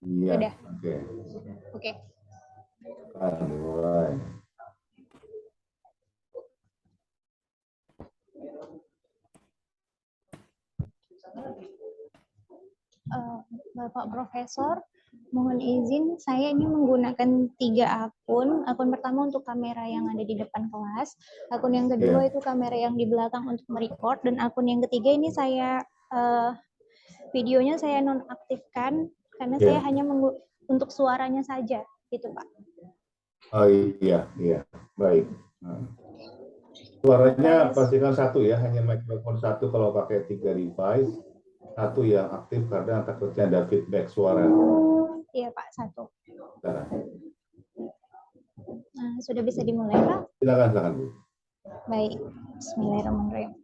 Iya. Sudah. Oke. Oke. Mulai. Bapak Profesor, mohon izin, saya ini menggunakan 3 akun. Akun pertama untuk kamera yang ada di depan kelas, akun yang kedua itu kamera yang di belakang untuk merecord, dan akun yang ketiga ini saya videonya saya nonaktifkan karena saya hanya untuk suaranya saja, gitu Pak. Oh iya, baik. Suaranya pastikan satu ya, hanya mikrofon satu kalau pakai 3 device. Satu yang aktif karena takutnya ada feedback suara. Iya Pak, satu. Nah, sudah bisa dimulai Pak? Silakan Bu. Baik, bismillahirrahmanirrahim.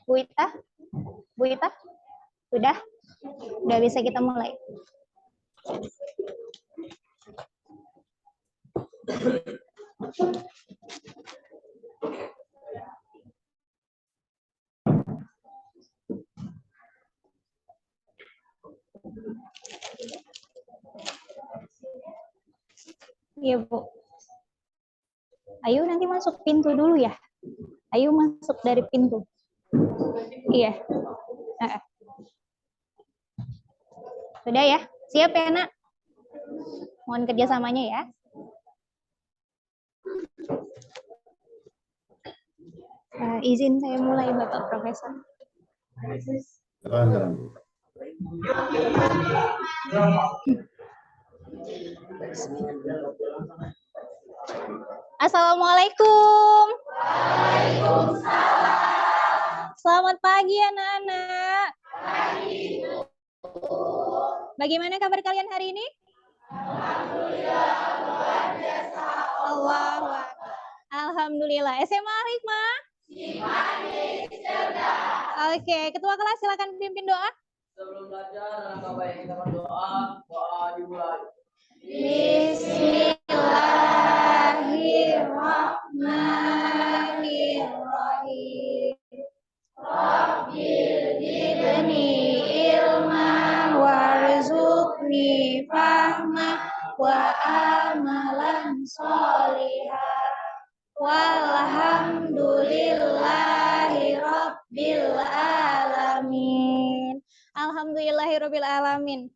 Bu Ita, udah bisa kita mulai. Iya Bu. Ayo nanti masuk pintu dulu ya. Ayo masuk dari pintu. Iya. Sudah ya? Siap ya nak? Mohon kerjasamanya ya. Izin saya mulai Bapak Profesor. Assalamualaikum. Waalaikumsalam. Selamat pagi anak-anak. Bagaimana kabar kalian hari ini? Alhamdulillah, luar biasa. Alhamdulillah. SMA Hikmah? Oke, ketua kelas silakan pimpin doa. Sebelum belajar, langkah baik kita berdoa. Doa dimulai. Bismillahirrahmanirrahim. Rabbil zidni ilma warzuqni fahma wa amalan sholihah. Walhamdulillahi rabbil alamin. Alhamdulillahi rabbil alamin.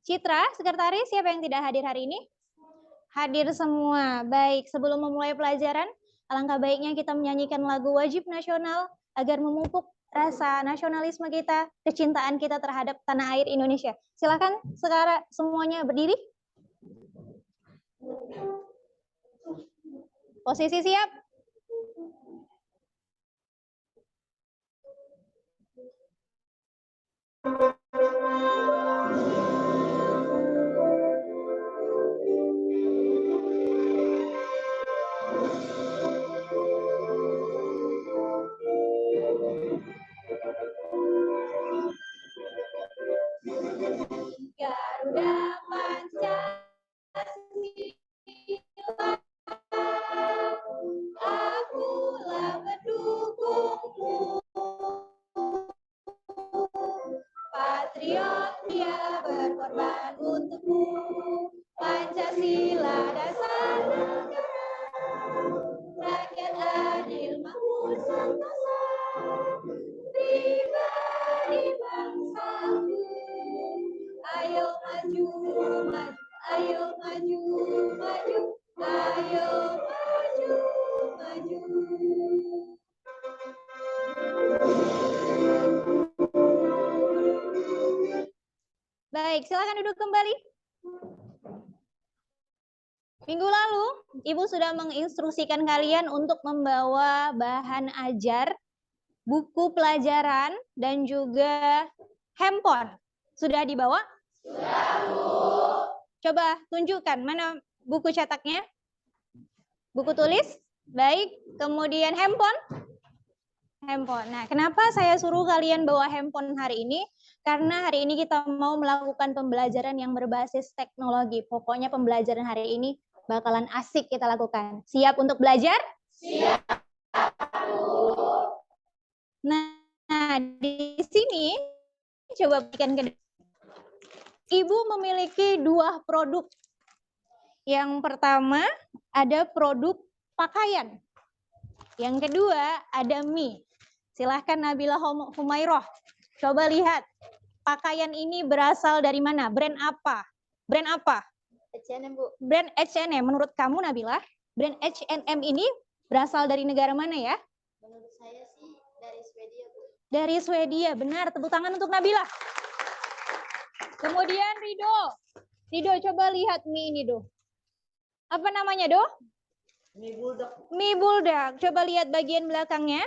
Citra, sekretaris, siapa yang tidak hadir hari ini? Hadir semua. Baik, sebelum memulai pelajaran, alangkah baiknya kita menyanyikan lagu wajib nasional agar memupuk rasa nasionalisme kita, kecintaan kita terhadap tanah air Indonesia. Silakan sekarang semuanya berdiri. Posisi siap. Garuda Pancasila, akulah pendukungmu. Patriot dia berkorban untukmu. Pancasila dasar negara, rakyat adil makmur sentosa, pribadi bangsaku. Ayo maju, maju, ayo maju, maju, ayo maju, maju. Baik, silakan duduk kembali. Minggu lalu, Ibu sudah menginstruksikan kalian untuk membawa bahan ajar, buku pelajaran, dan juga handphone. Sudah dibawa? Sudah, Bu. Coba tunjukkan, mana buku cetaknya? Buku tulis? Baik. Kemudian handphone? Handphone. Nah, kenapa saya suruh kalian bawa handphone hari ini? Karena hari ini kita mau melakukan pembelajaran yang berbasis teknologi. Pokoknya pembelajaran hari ini bakalan asik kita lakukan. Siap untuk belajar? Siap. Nah, di sini coba berikan ke Ibu memiliki 2 produk. Yang pertama ada produk pakaian. Yang kedua ada mie. Silahkan Nabila Humairah. Coba lihat pakaian ini berasal dari mana? Brand apa? Brand apa? H&M, Bu. Brand H&M. Menurut kamu Nabila, brand H&M ini berasal dari negara mana ya? Menurut saya sih dari Swedia, Bu. Dari Swedia, benar. Tepuk tangan untuk Nabila. Kemudian Rido coba lihat mie ini, Do. Apa namanya, Do? Mie buldak. Mie buldak. Coba lihat bagian belakangnya.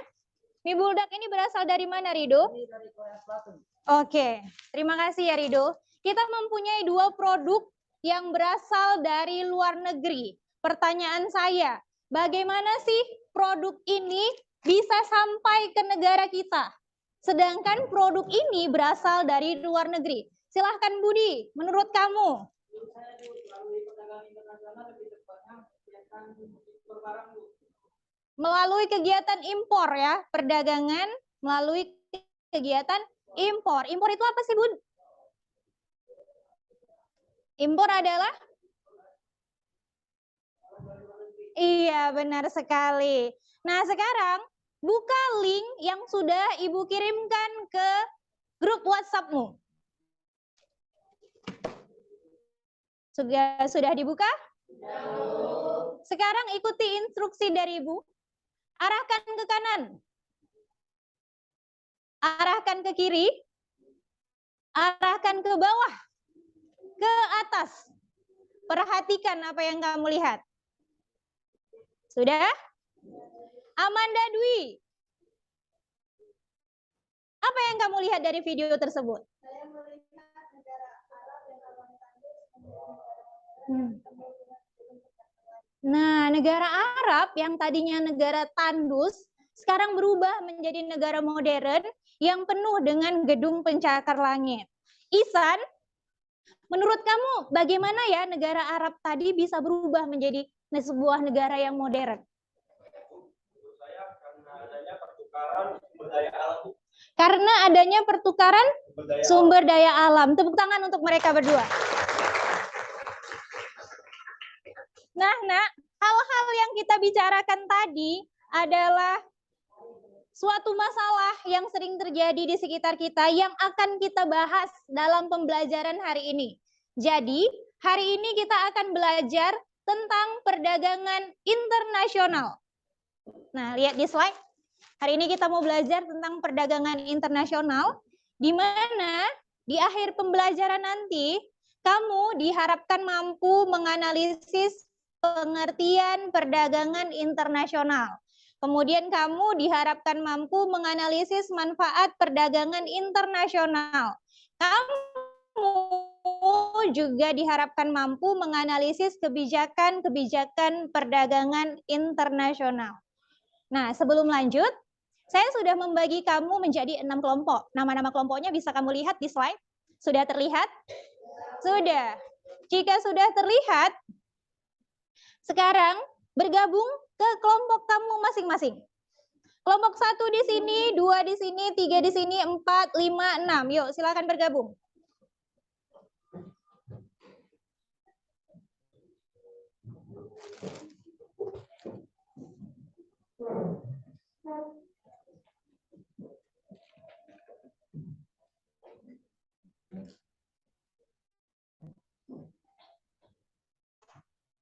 Mie buldak ini berasal dari mana, Rido? Ini dari Korea Selatan. Oke, terima kasih ya, Rido. Kita mempunyai 2 produk yang berasal dari luar negeri. Pertanyaan saya, bagaimana sih produk ini bisa sampai ke negara kita? Sedangkan produk ini berasal dari luar negeri. Silahkan Budi, menurut kamu? Saya melalui perdagangan internasional lebih tepatnya kegiatan impor barang, Bu. Melalui kegiatan impor ya, perdagangan melalui kegiatan impor. Impor itu apa sih, Bud? Impor adalah? Iya, benar sekali. Nah, sekarang buka link yang sudah Ibu kirimkan ke grup WhatsApp-mu. Sudah dibuka? Sekarang ikuti instruksi dari Ibu. Arahkan ke kanan. Arahkan ke kiri. Arahkan ke bawah. Ke atas. Perhatikan apa yang kamu lihat. Sudah? Amanda Dwi. Apa yang kamu lihat dari video tersebut? Saya melihat negara Arab yang Nah, negara Arab yang tadinya negara tandus, sekarang berubah menjadi negara modern yang penuh dengan gedung pencakar langit. Ihsan, menurut kamu bagaimana ya negara Arab tadi bisa berubah menjadi sebuah negara yang modern? Menurut saya karena adanya pertukaran sumber daya alam. Karena adanya pertukaran sumber daya alam. Tepuk tangan untuk mereka berdua. Nah, hal-hal yang kita bicarakan tadi adalah suatu masalah yang sering terjadi di sekitar kita yang akan kita bahas dalam pembelajaran hari ini. Jadi, hari ini kita akan belajar tentang perdagangan internasional. Nah, lihat di slide. Hari ini kita mau belajar tentang perdagangan internasional, di mana di akhir pembelajaran nanti, kamu diharapkan mampu menganalisis pengertian perdagangan internasional. Kemudian kamu diharapkan mampu menganalisis manfaat perdagangan internasional. Kamu juga diharapkan mampu menganalisis kebijakan-kebijakan perdagangan internasional. Nah, sebelum lanjut, saya sudah membagi kamu menjadi 6 kelompok. Nama-nama kelompoknya bisa kamu lihat di slide. Sudah terlihat? Sudah. Jika sudah terlihat, sekarang bergabung ke kelompok kamu masing-masing. Kelompok 1 di sini, 2 di sini, 3 di sini, 4, 5, 6. Yuk, silakan bergabung.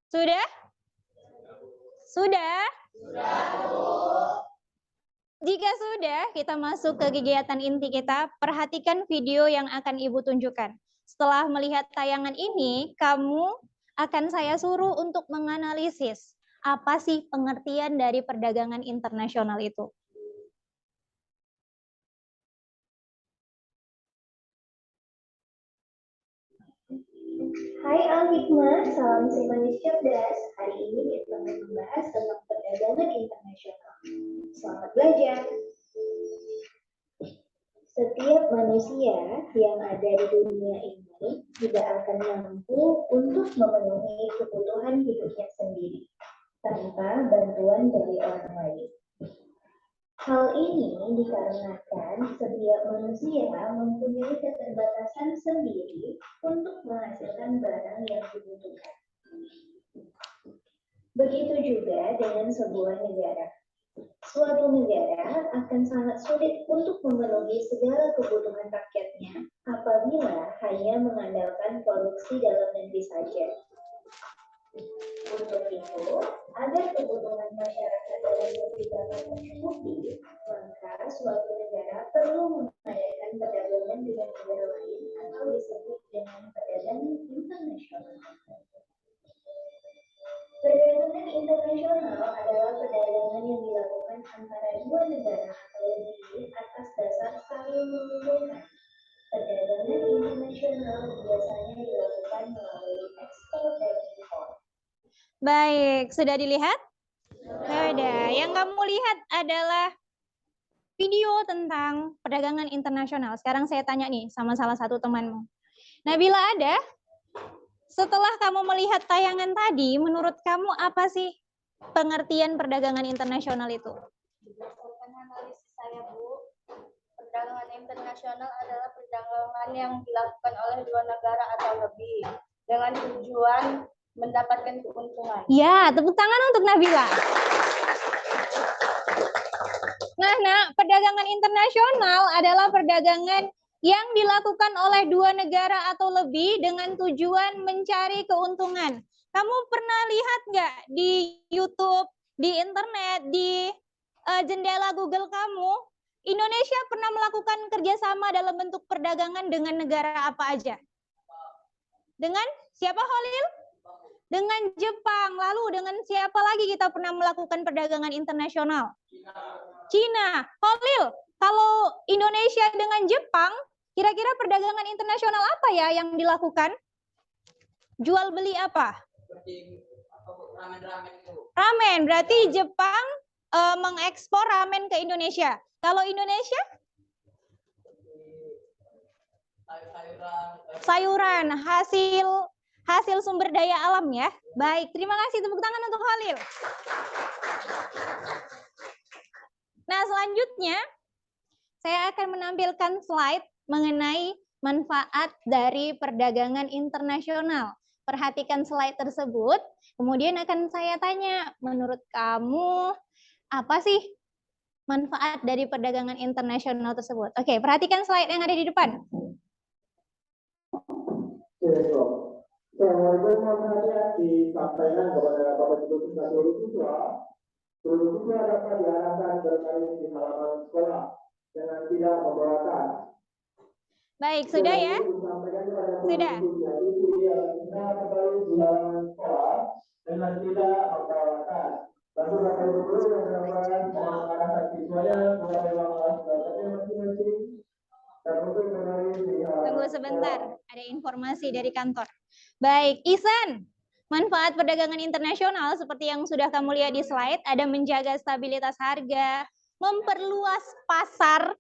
Sudah? Sudah? Jika sudah, kita masuk ke kegiatan inti kita. Perhatikan video yang akan Ibu tunjukkan. Setelah melihat tayangan ini, kamu akan saya suruh untuk menganalisis apa sih pengertian dari perdagangan internasional itu. Hai Al-Hikmah, salam si manis cerdas. Hari ini kita akan membahas tentang perdagangan internasional. Selamat belajar. Setiap manusia yang ada di dunia ini tidak akan mampu untuk memenuhi kebutuhan hidupnya sendiri tanpa bantuan dari orang lain. Hal ini dikarenakan setiap manusia mempunyai keterbatasan sendiri untuk menghasilkan barang yang dibutuhkan. Begitu juga dengan sebuah negara. Suatu negara akan sangat sulit untuk memenuhi segala kebutuhan rakyatnya apabila hanya mengandalkan produksi dalam negeri saja. Untuk itu, agar kebutuhan masyarakat dalam negeri dapat tercukupi, maka suatu negara perlu mengadakan perdagangan dengan negara lain atau disebut dengan perdagangan internasional. Perdagangan internasional adalah perdagangan yang dilakukan antara dua negara atau lebih atas dasar saling menguntungkan. Perdagangan internasional biasanya dilakukan melalui ekspor dan impor. Baik, sudah dilihat? Sudah. Yang kamu lihat adalah video tentang perdagangan internasional. Sekarang saya tanya nih sama salah satu temanmu. Nabila ada? Setelah kamu melihat tayangan tadi, menurut kamu apa sih pengertian perdagangan internasional itu? Berdasarkan analisis saya, Bu, perdagangan internasional adalah perdagangan yang dilakukan oleh dua negara atau lebih dengan tujuan mendapatkan keuntungan. Ya, tepuk tangan untuk Nabila. Nah, perdagangan internasional adalah perdagangan yang dilakukan oleh dua negara atau lebih dengan tujuan mencari keuntungan. Kamu pernah lihat nggak di YouTube, di internet, di jendela Google kamu, Indonesia pernah melakukan kerjasama dalam bentuk perdagangan dengan negara apa aja? Dengan siapa, Holil? Dengan Jepang. Lalu dengan siapa lagi kita pernah melakukan perdagangan internasional? Cina. Holil, kalau Indonesia dengan Jepang, kira-kira perdagangan internasional apa ya yang dilakukan? Jual beli apa? Ramen. Berarti Jepang mengekspor ramen ke Indonesia. Kalau Indonesia? Sayuran, hasil sumber daya alam ya. Baik, terima kasih, tepuk tangan untuk Holil. Nah, selanjutnya saya akan menampilkan slide mengenai manfaat dari perdagangan internasional. Perhatikan slide tersebut, kemudian akan saya tanya, menurut kamu apa sih manfaat dari perdagangan internasional tersebut? Oke, perhatikan slide yang ada di depan. Disampaikan kepada Bapak Ibu dan seluruh siswa dapat diarahkan bermain di halaman sekolah dengan tidak membawa tas. Baik, sudah ya? Sudah. Kita kembali di halaman sekolah dengan tidak membawa tas. Lalu Bapak Ibu guru yang melakukan mengarahkan siswanya kepada ruang kelas belajarnya masing-masing. Tunggu sebentar, ada informasi dari kantor. Baik, Ihsan, manfaat perdagangan internasional seperti yang sudah kamu lihat di slide, ada menjaga stabilitas harga, memperluas pasar,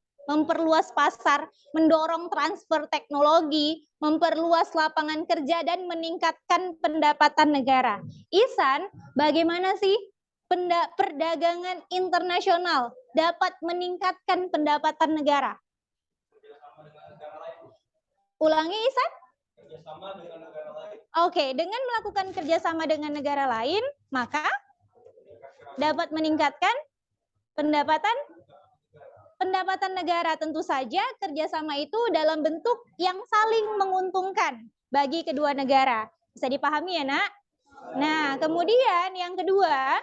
mendorong transfer teknologi, memperluas lapangan kerja, dan meningkatkan pendapatan negara. Ihsan, bagaimana sih perdagangan internasional dapat meningkatkan pendapatan negara? Ulangi, Ihsan? Kerjasama dengan negara lain. Oke, dengan melakukan kerjasama dengan negara lain, maka dapat meningkatkan pendapatan negara. Tentu saja kerjasama itu dalam bentuk yang saling menguntungkan bagi kedua negara. Bisa dipahami ya, Nak? Nah, kemudian yang kedua,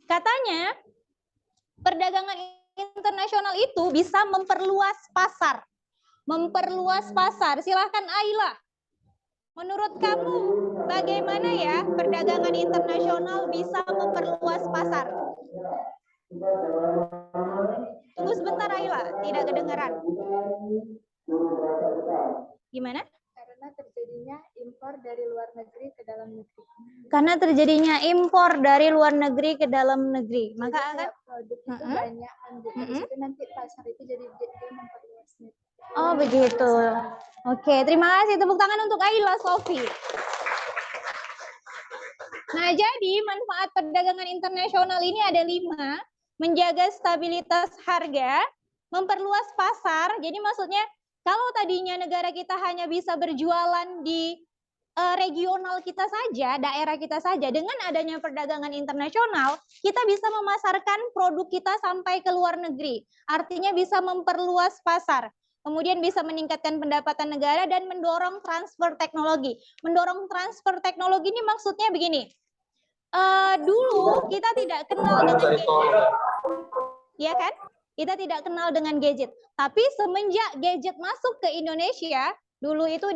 katanya perdagangan internasional itu bisa memperluas pasar. Silahkan Ayla. Menurut kamu bagaimana ya perdagangan internasional bisa memperluas pasar? Tunggu sebentar Ayla, tidak kedengaran. Gimana? Karena karena terjadinya impor dari luar negeri ke dalam negeri. Karena terjadinya impor dari luar negeri ke dalam negeri. Maka Jadi akan kayak produk itu banyak kan, Bu. Habis itu nanti pasar itu jadi dia memperluas nih. Oh begitu. Oke, terima kasih. Tepuk tangan untuk Ayla Sofi. Nah, jadi manfaat perdagangan internasional ini ada 5. Menjaga stabilitas harga, memperluas pasar. Jadi maksudnya kalau tadinya negara kita hanya bisa berjualan di regional kita saja, daerah kita saja, dengan adanya perdagangan internasional, kita bisa memasarkan produk kita sampai ke luar negeri. Artinya bisa memperluas pasar. Kemudian bisa meningkatkan pendapatan negara dan mendorong transfer teknologi. Mendorong transfer teknologi ini maksudnya begini. Dulu kita tidak kenal dengan gadget, ya kan? Kita tidak kenal dengan gadget. Tapi semenjak gadget masuk ke Indonesia, dulu itu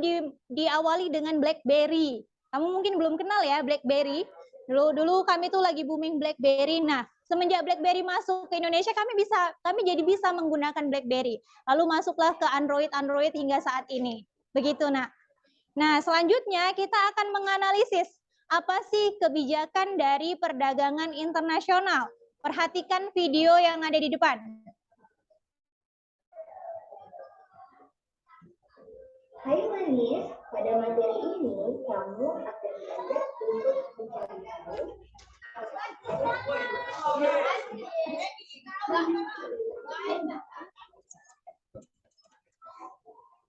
diawali dengan BlackBerry. Kamu mungkin belum kenal ya BlackBerry. Dulu kami tuh lagi booming BlackBerry. Nah, semenjak BlackBerry masuk ke Indonesia, kami jadi bisa menggunakan BlackBerry. Lalu masuklah ke Android hingga saat ini. Begitu, Nak. Nah, selanjutnya kita akan menganalisis apa sih kebijakan dari perdagangan internasional. Perhatikan video yang ada di depan. Hai manis, pada materi ini kamu akan belajar untuk mencari tahu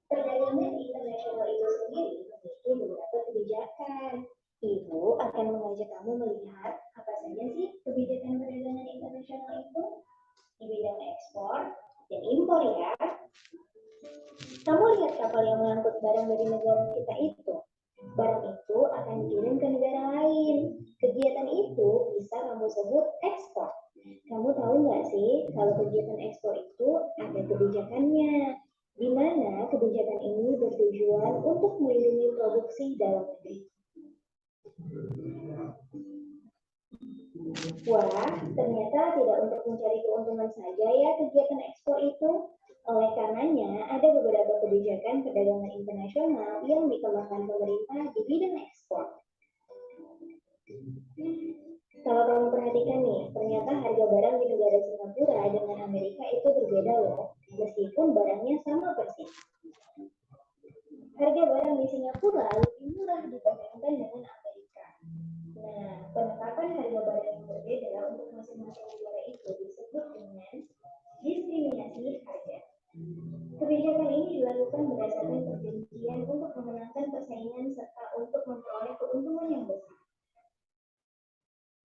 perdagangan internasional itu sendiri memiliki beberapa kebijakan. Ibu akan mengajak kamu melihat apa saja sih kebijakan perdagangan internasional itu di bidang ekspor dan impor ya. Kamu lihat kapal yang mengangkut barang dari negara kita itu. Barang itu akan dikirim ke negara lain. Kegiatan itu bisa kamu sebut ekspor. Kamu tahu nggak sih kalau kegiatan ekspor itu ada kebijakannya, di mana kebijakan ini bertujuan untuk melindungi produksi dalam negeri. Wah, ternyata tidak untuk mencari keuntungan saja ya kegiatan ekspor itu. Oleh karenanya, ada beberapa kebijakan perdagangan internasional yang dikembangkan pemerintah di bidang ekspor. Kalau kamu perhatikan nih, ternyata harga barang di negara Singapura dengan Amerika itu berbeda loh, meskipun barangnya sama persis. Harga barang di Singapura lebih murah dibandingkan dengan Amerika. Nah, penetapan harga barang yang berbeda untuk masing-masing negara itu disebut dengan diskriminasi harga. Kebijakan ini dilakukan berdasarkan perjanjian untuk memenangkan persaingan serta untuk memperoleh keuntungan yang besar.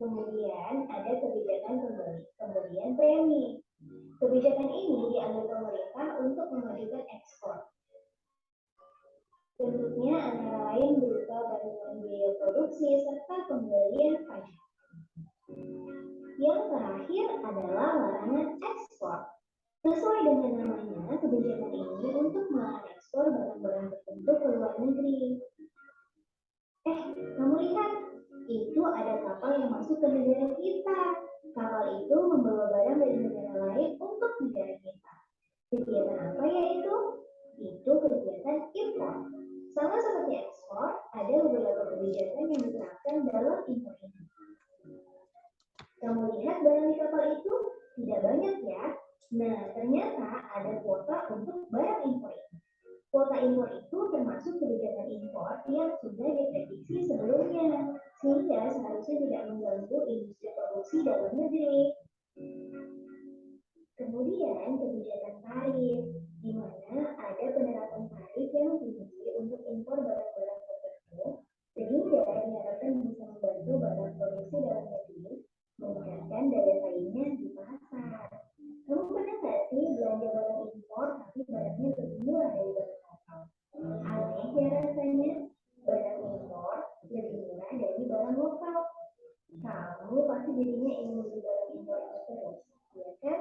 Kemudian ada kebijakan pemberian premi. Kebijakan ini diambil pemerintah untuk memajukan ekspor. Bentuknya antara lain berupa bantuan biaya produksi serta pemberian pajak. Yang terakhir adalah larangan ekspor. Sesuai dengan namanya, kebijakan ini untuk melarang ekspor barang-barang tertentu ke luar negeri. Kamu lihat, itu ada kapal yang masuk ke negara kita. Kapal itu membawa barang dari negara lain untuk negara kita. Kegiatan apa ya itu? Itu kegiatan impor. Sama seperti ekspor, ada beberapa kebijakan yang diterapkan dalam impor ini. Kamu lihat barang di kapal itu? Tidak banyak ya. Nah, ternyata ada kuota untuk barang impor ini. Kuota impor itu termasuk kebijakan impor yang sudah diprediksi sebelumnya, sehingga seharusnya tidak mengganggu industri produksi dalam negeri. Kemudian kebijakan tarif, di mana ada penerapan tarif yang tinggi untuk impor barang-barang tertentu, sehingga diharapkan bisa membantu barang produksi dalam negeri meningkatkan daya saingnya di pasar. Kamu pernah nggak sih belanja barang impor tapi barangnya lebih murah dari barang lokal? Aneh ya rasanya, barang impor lebih murah dari barang lokal. Kamu pasti jadinya ingin beli barang impor itu terus, ya kan?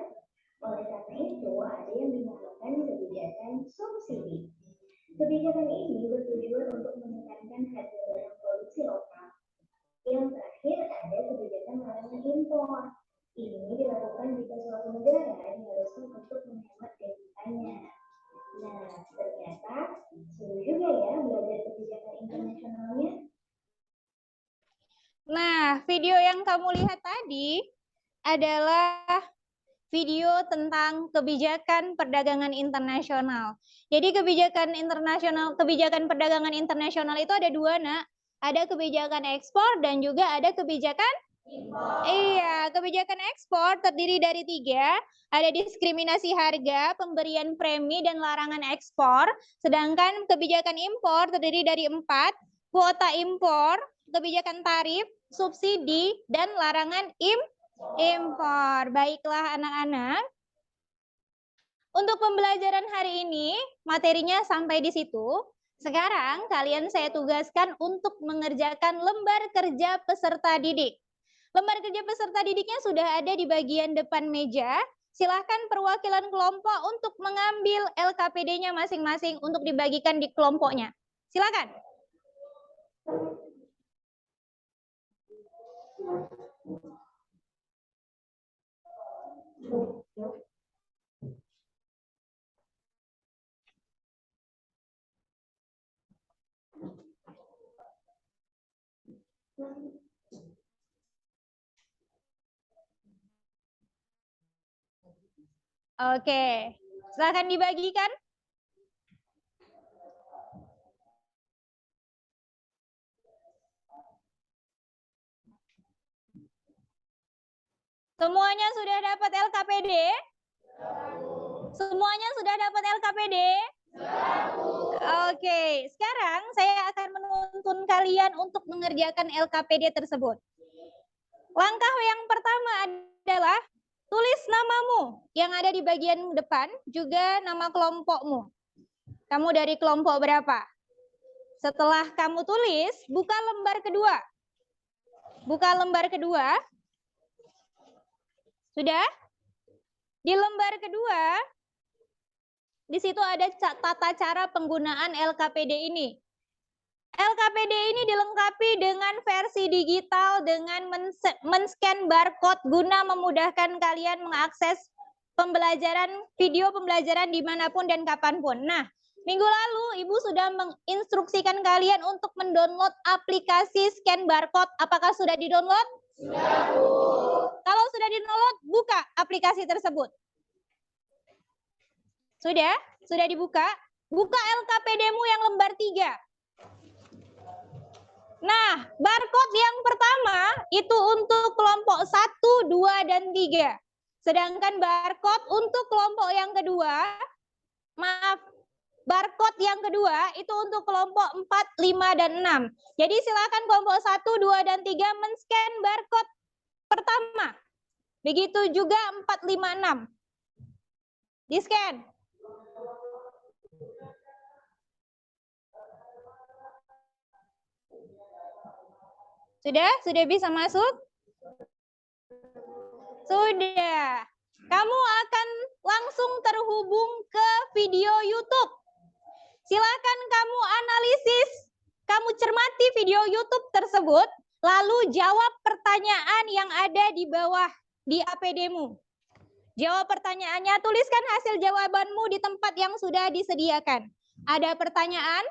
Oleh karena itu, ada yang dinamakan kebijakan subsidi. Kebijakan ini bertujuan untuk meningkatkan harga barang produksi lokal. Yang terakhir ada kebijakan larangan impor. Ini dilakukan jika suatu negara diharuskan untuk menghemat devizanya. Nah, ternyata seru juga ya belajar Nah, video yang kamu lihat tadi adalah video tentang kebijakan perdagangan internasional. Jadi kebijakan perdagangan internasional itu ada dua, Nak. Ada kebijakan ekspor dan juga ada kebijakan impor. Iya, kebijakan ekspor terdiri dari 3. Ada diskriminasi harga, pemberian premi, dan larangan ekspor. Sedangkan kebijakan impor terdiri dari 4. Kuota impor, kebijakan tarif, subsidi, dan larangan impor. Baiklah anak-anak. Untuk pembelajaran hari ini, materinya sampai di situ. Sekarang kalian saya tugaskan untuk mengerjakan lembar kerja peserta didik. Lembar kerja peserta didiknya sudah ada di bagian depan meja. Silahkan perwakilan kelompok untuk mengambil LKPD-nya masing-masing untuk dibagikan di kelompoknya. Silakan. Oke, silakan dibagikan. Semuanya sudah dapat LKPD? Semuanya sudah dapat LKPD? Oke, sekarang saya akan menuntun kalian untuk mengerjakan LKPD tersebut. Langkah yang pertama adalah tulis namamu yang ada di bagian depan, juga nama kelompokmu. Kamu dari kelompok berapa? Setelah kamu tulis, buka lembar kedua. Buka lembar kedua. Sudah? Di lembar kedua, di situ ada tata cara penggunaan LKPD ini. LKPD ini dilengkapi dengan versi digital dengan men-scan barcode guna memudahkan kalian mengakses pembelajaran, video pembelajaran dimanapun dan kapanpun. Nah, minggu lalu Ibu sudah menginstruksikan kalian untuk mendownload aplikasi scan barcode. Apakah sudah didownload? Sudah, Bu. Kalau sudah di-download, buka aplikasi tersebut. Sudah? Sudah dibuka? Buka LKPD-mu yang lembar 3. Nah, barcode yang pertama itu untuk kelompok 1, 2, dan 3. Sedangkan barcode untuk kelompok yang kedua, barcode yang kedua itu untuk kelompok 4, 5, dan 6. Jadi silakan kelompok 1, 2, dan 3 men-scan barcode pertama. Begitu juga 4, 5, 6. Di-scan. Sudah? Sudah bisa masuk? Sudah. Kamu akan langsung terhubung ke video YouTube. Silakan kamu analisis, kamu cermati video YouTube tersebut, lalu jawab pertanyaan yang ada di bawah di APD-mu. Jawab pertanyaannya, tuliskan hasil jawabanmu di tempat yang sudah disediakan. Ada pertanyaan?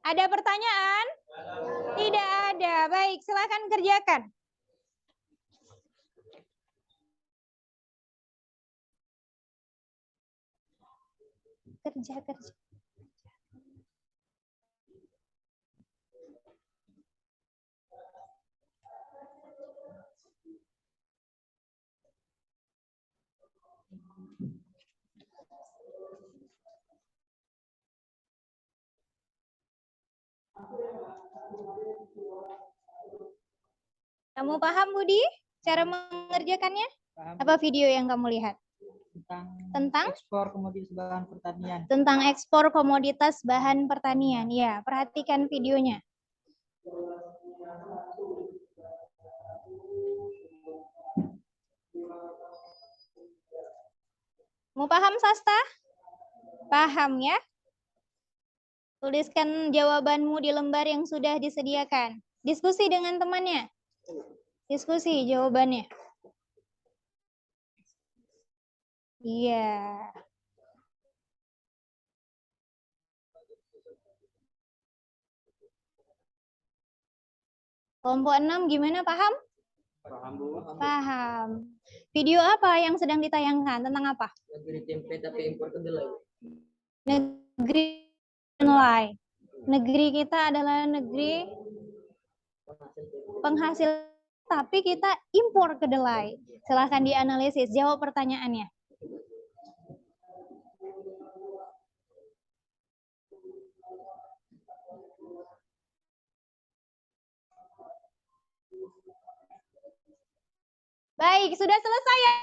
Ada pertanyaan? Tidak ada. Baik, silakan kerjakan. Kerja. Kamu paham, Budi, cara mengerjakannya? Paham. Apa video yang kamu lihat? Tentang ekspor komoditas bahan pertanian. Tentang ekspor komoditas bahan pertanian. Ya, perhatikan videonya. Mau paham, Sasta? Paham ya? Tuliskan jawabanmu di lembar yang sudah disediakan. Diskusi dengan temannya. Diskusi jawabannya. Iya. Kelompok 6 gimana, paham? Paham, Bu. Paham. Video apa yang sedang ditayangkan? Tentang apa? Negeri tempe tapi impor kedelai. Negeri nilai. Negeri kita adalah negeri penghasil, tapi kita impor kedelai. Silahkan dianalisis, jawab pertanyaannya. Baik, sudah selesai ya?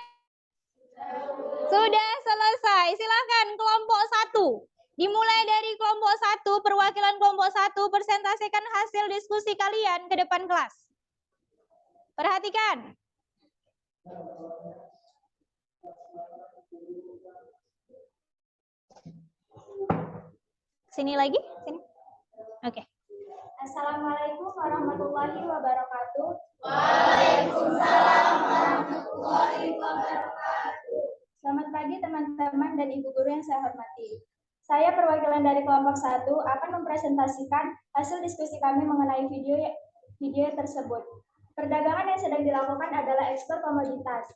Sudah selesai. Silakan kelompok 1. Dimulai dari kelompok 1, perwakilan kelompok 1, presentasikan hasil diskusi kalian ke depan kelas. Perhatikan. Sini lagi, sini. Oke. Assalamualaikum warahmatullahi wabarakatuh. Selamat pagi teman-teman dan ibu guru yang saya hormati. Saya perwakilan dari kelompok 1 akan mempresentasikan hasil diskusi kami mengenai video tersebut. Perdagangan yang sedang dilakukan adalah ekspor komoditas.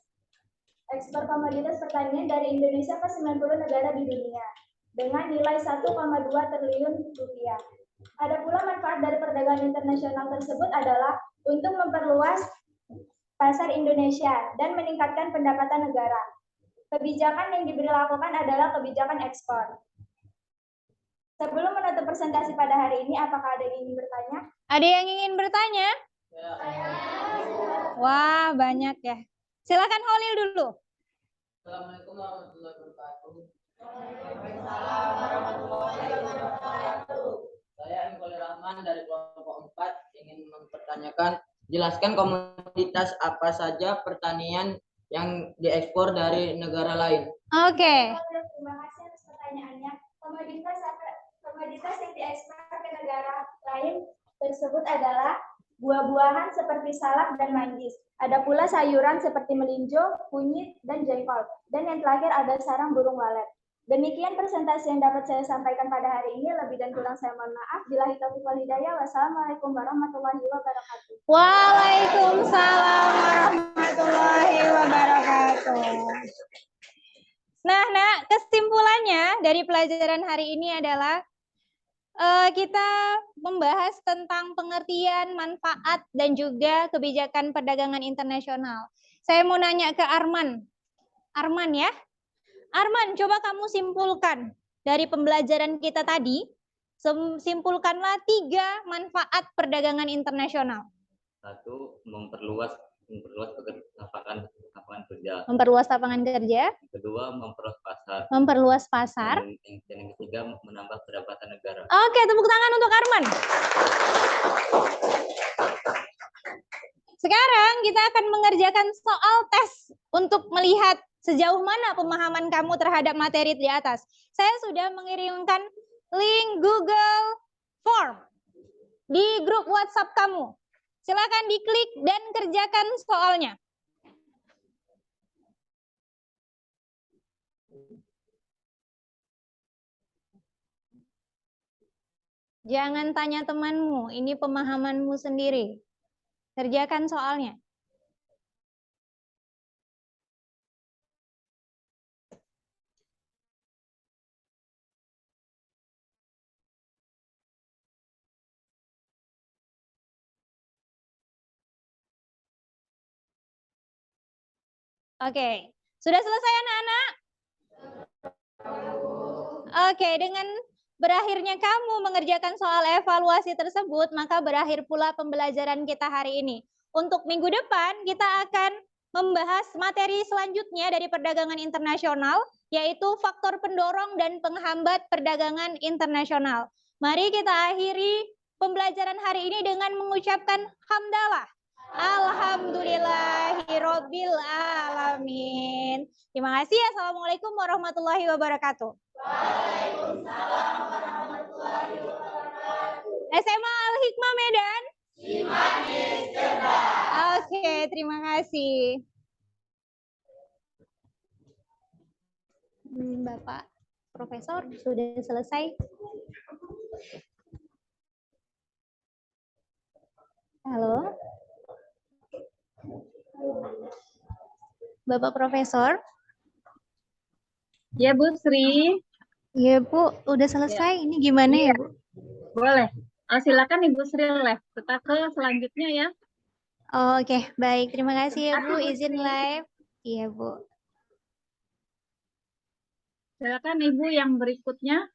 Ekspor komoditas pertanian dari Indonesia ke 90 negara di dunia dengan nilai 1,2 triliun rupiah. Ada pula manfaat dari perdagangan internasional tersebut adalah untuk memperluas pasar Indonesia dan meningkatkan pendapatan negara. Kebijakan yang diberlakukan adalah kebijakan ekspor. Sebelum menutup presentasi pada hari ini, apakah ada yang ingin bertanya? Ada yang ingin bertanya? Wah, banyak ya. Silakan Holil dulu. Assalamualaikum warahmatullahi wabarakatuh. Saya M. Khalil Rahman dari kelompok 4 ingin mempertanyakan, jelaskan komoditas apa saja pertanian yang diekspor dari negara lain. Oke. Terima kasih atas pertanyaannya. Komoditas yang diekspor ke negara lain tersebut adalah buah-buahan seperti salak dan manggis. Ada pula sayuran seperti melinjo, kunyit, dan jengkol. Dan yang terakhir ada sarang burung walet. Demikian presentasi yang dapat saya sampaikan pada hari ini. Lebih dan kurang saya mohon maaf. Billahi taufiq wal hidayah. Wassalamualaikum warahmatullahi wabarakatuh. Waalaikumsalam warahmatullahi wabarakatuh. Nah, kesimpulannya dari pelajaran hari ini adalah kita membahas tentang pengertian, manfaat, dan juga kebijakan perdagangan internasional. Saya mau nanya ke Arman. Arman ya. Arman, coba kamu simpulkan dari pembelajaran kita tadi, simpulkanlah 3 manfaat perdagangan internasional. 1. Memperluas lapangan kerja. Memperluas lapangan kerja. Kedua, memperluas pasar. Memperluas pasar. Dan yang ketiga, menambah pendapatan negara. Oke, tepuk tangan untuk Arman. Sekarang kita akan mengerjakan soal tes untuk melihat sejauh mana pemahaman kamu terhadap materi di atas. Saya sudah mengirimkan link Google Form di grup WhatsApp kamu. Silakan diklik dan kerjakan soalnya. Jangan tanya temanmu, ini pemahamanmu sendiri. Kerjakan soalnya. Oke, sudah selesai anak-anak? Oke, dengan berakhirnya kamu mengerjakan soal evaluasi tersebut, maka berakhir pula pembelajaran kita hari ini. Untuk minggu depan, kita akan membahas materi selanjutnya dari perdagangan internasional, yaitu faktor pendorong dan penghambat perdagangan internasional. Mari kita akhiri pembelajaran hari ini dengan mengucapkan hamdalah. Alhamdulillahirabbil alamin. Terima kasih. Assalamualaikum warahmatullahi wabarakatuh. Waalaikumsalam warahmatullahi wabarakatuh. SMA Al-Hikmah Medan. Simanis cerdas. Oke, terima kasih. Bapak Profesor sudah selesai. Halo. Bapak Profesor. Ya, Bu Sri. Ya, Bu. Udah selesai. Ini gimana ya, Bu? Boleh. Silakan Ibu Sri live. Kita ke selanjutnya ya. Oh, oke, baik. Terima kasih ya, Bu. Izin live. Iya, Bu. Silakan Ibu yang berikutnya.